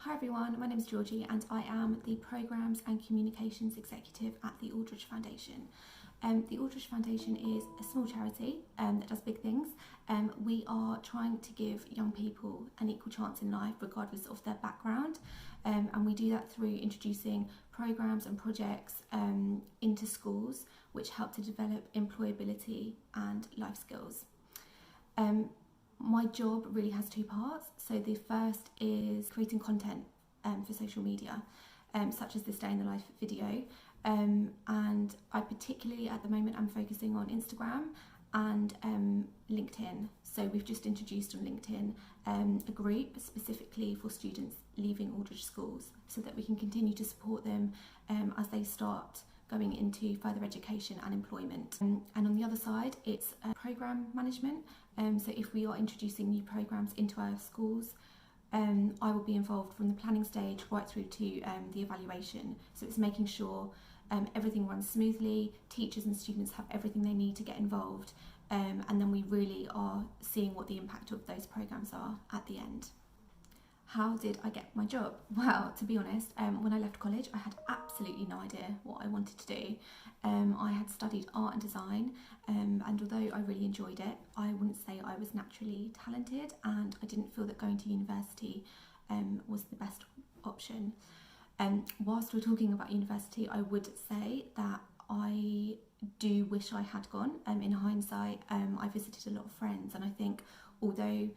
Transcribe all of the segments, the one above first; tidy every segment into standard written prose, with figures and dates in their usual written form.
Hi everyone, my name is Georgie and I am the Programmes and Communications Executive at the Aldridge Foundation. The Aldridge Foundation is a small charity that does big things. We are trying to give young people an equal chance in life regardless of their background, and we do that through introducing programmes and projects into schools which help to develop employability and life skills. My job really has two parts. So the first is creating content for social media, such as this day in the life video. And I particularly at the moment I'm focusing on Instagram and LinkedIn. So we've just introduced on LinkedIn a group specifically for students leaving Aldridge schools so that we can continue to support them as they start going into further education and employment. And on the other side, it's programme management. So if we are introducing new programmes into our schools, I will be involved from the planning stage right through to the evaluation. So it's making sure everything runs smoothly, teachers and students have everything they need to get involved, and then we really are seeing what the impact of those programmes are at the end. How did I get my job? Well, to be honest, when I left college, I had absolutely no idea what I wanted to do. I had studied art and design, and although I really enjoyed it, I wouldn't say I was naturally talented, and I didn't feel that going to university was the best option. Whilst we're talking about university, I would say that I do wish I had gone. In hindsight, I visited a lot of friends, and I think although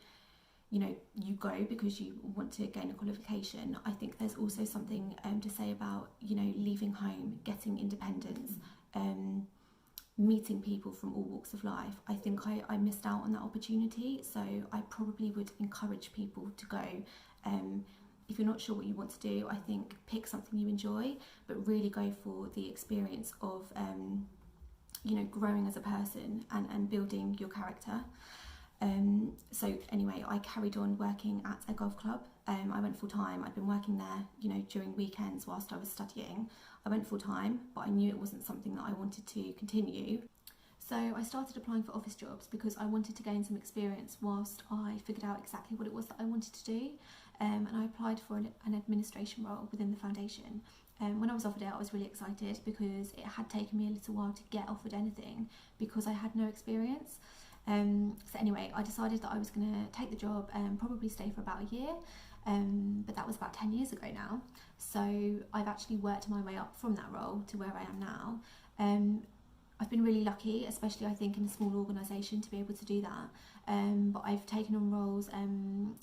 you go because you want to gain a qualification, I think there's also something to say about, leaving home, getting independence, meeting people from all walks of life. I think I missed out on that opportunity, so I probably would encourage people to go. If you're not sure what you want to do, I think pick something you enjoy, but really go for the experience of, growing as a person and building your character. So anyway, I carried on working at a golf club. I went full time. I'd been working there, during weekends whilst I was studying. I went full time, but I knew it wasn't something that I wanted to continue. So I started applying for office jobs because I wanted to gain some experience whilst I figured out exactly what it was that I wanted to do. And I applied for an administration role within the foundation. When I was offered it, I was really excited because it had taken me a little while to get offered anything because I had no experience. So anyway, I decided that I was going to take the job and probably stay for about a year, but that was about 10 years ago now. So I've actually worked my way up from that role to where I am now. I've been really lucky, especially I think in a small organisation, to be able to do that. But I've taken on roles,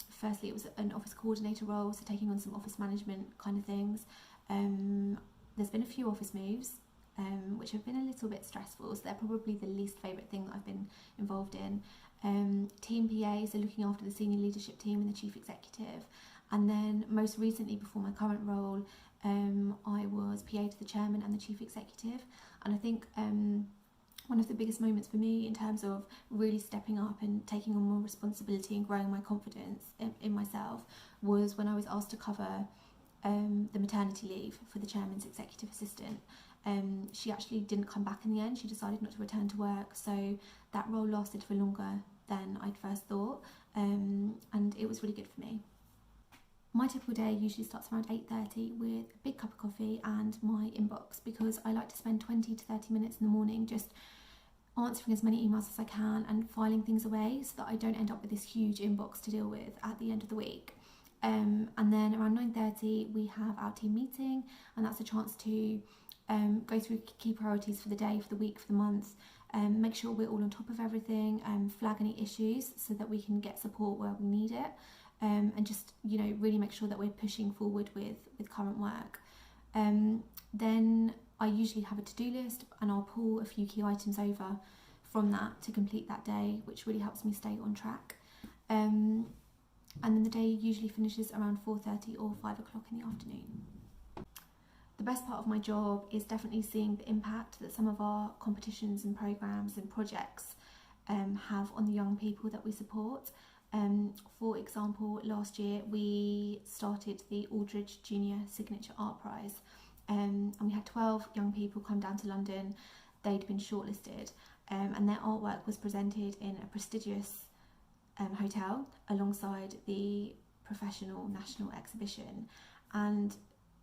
firstly it was an office coordinator role, so taking on some office management kind of things. There's been a few office moves, which have been a little bit stressful, so they're probably the least favourite thing that I've been involved in. Team PA, so looking after the senior leadership team and the chief executive. And then most recently, before my current role, I was PA to the chairman and the chief executive. And I think one of the biggest moments for me in terms of really stepping up and taking on more responsibility and growing my confidence in myself was when I was asked to cover the maternity leave for the chairman's executive assistant. She actually didn't come back in the end. She decided not to return to work, so that role lasted for longer than I'd first thought, and it was really good for me. My typical day usually starts around 8:30 with a big cup of coffee and my inbox, because I like to spend 20 to 30 minutes in the morning just answering as many emails as I can and filing things away so that I don't end up with this huge inbox to deal with at the end of the week. And then around 9:30 we have our team meeting, and that's a chance to go through key priorities for the day, for the week, for the month, make sure we're all on top of everything, flag any issues so that we can get support where we need it, and just really make sure that we're pushing forward with current work. Then I usually have a to-do list, and I'll pull a few key items over from that to complete that day, which really helps me stay on track. And then the day usually finishes around 4:30 or 5 o'clock in the afternoon. The best part of my job is definitely seeing the impact that some of our competitions and programmes and projects have on the young people that we support. For example, last year we started the Aldridge Junior Signature Art Prize, and we had 12 young people come down to London. They'd been shortlisted, and their artwork was presented in a prestigious hotel alongside the professional national exhibition, and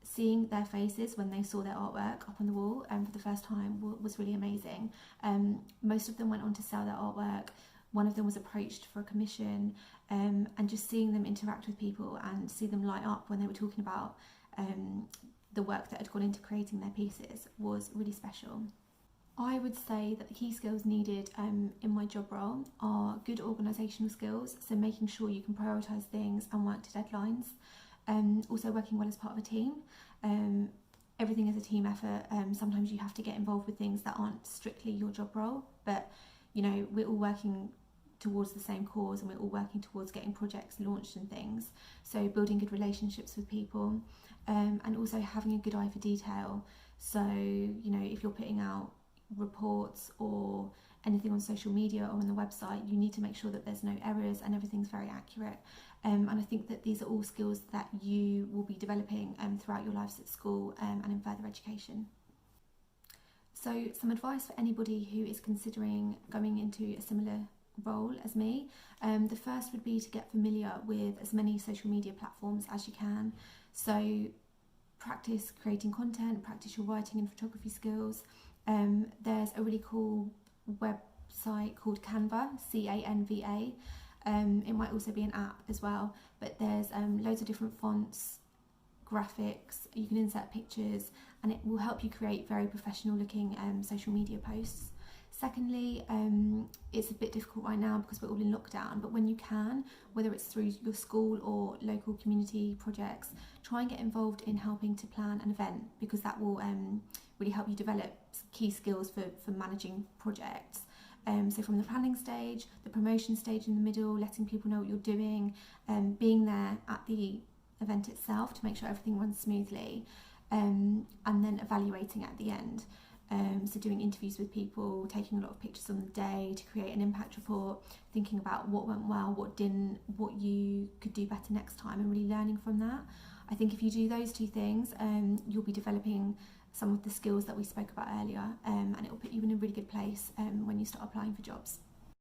seeing their faces when they saw their artwork up on the wall for the first time was really amazing. Most of them went on to sell their artwork. One of them was approached for a commission, and just seeing them interact with people and see them light up when they were talking about the work that had gone into creating their pieces was really special. I would say that the key skills needed in my job role are good organisational skills, so making sure you can prioritise things and work to deadlines. Also working well as part of a team. Everything is a team effort. Sometimes you have to get involved with things that aren't strictly your job role, but you know, we're all working towards the same cause and we're all working towards getting projects launched and things. So building good relationships with people, and also having a good eye for detail. So, you know, if you're putting out reports or anything on social media or on the website, you need to make sure that there's no errors and everything's very accurate. And I think that these are all skills that you will be developing throughout your lives at school and in further education. So some advice for anybody who is considering going into a similar role as me. The first would be to get familiar with as many social media platforms as you can. So practice creating content, practice your writing and photography skills. There's a really cool website called Canva, Canva. It might also be an app as well, but there's loads of different fonts, graphics, you can insert pictures, and it will help you create very professional looking social media posts. Secondly, it's a bit difficult right now because we're all in lockdown, but when you can, whether it's through your school or local community projects, try and get involved in helping to plan an event, because that will really help you develop key skills for managing projects. So from the planning stage, the promotion stage in the middle, letting people know what you're doing, being there at the event itself to make sure everything runs smoothly, and then evaluating at the end. So doing interviews with people, taking a lot of pictures on the day to create an impact report, thinking about what went well, what didn't, what you could do better next time, and really learning from that. I think if you do those two things, you'll be developing some of the skills that we spoke about earlier, and it will put you in a really good place when you start applying for jobs.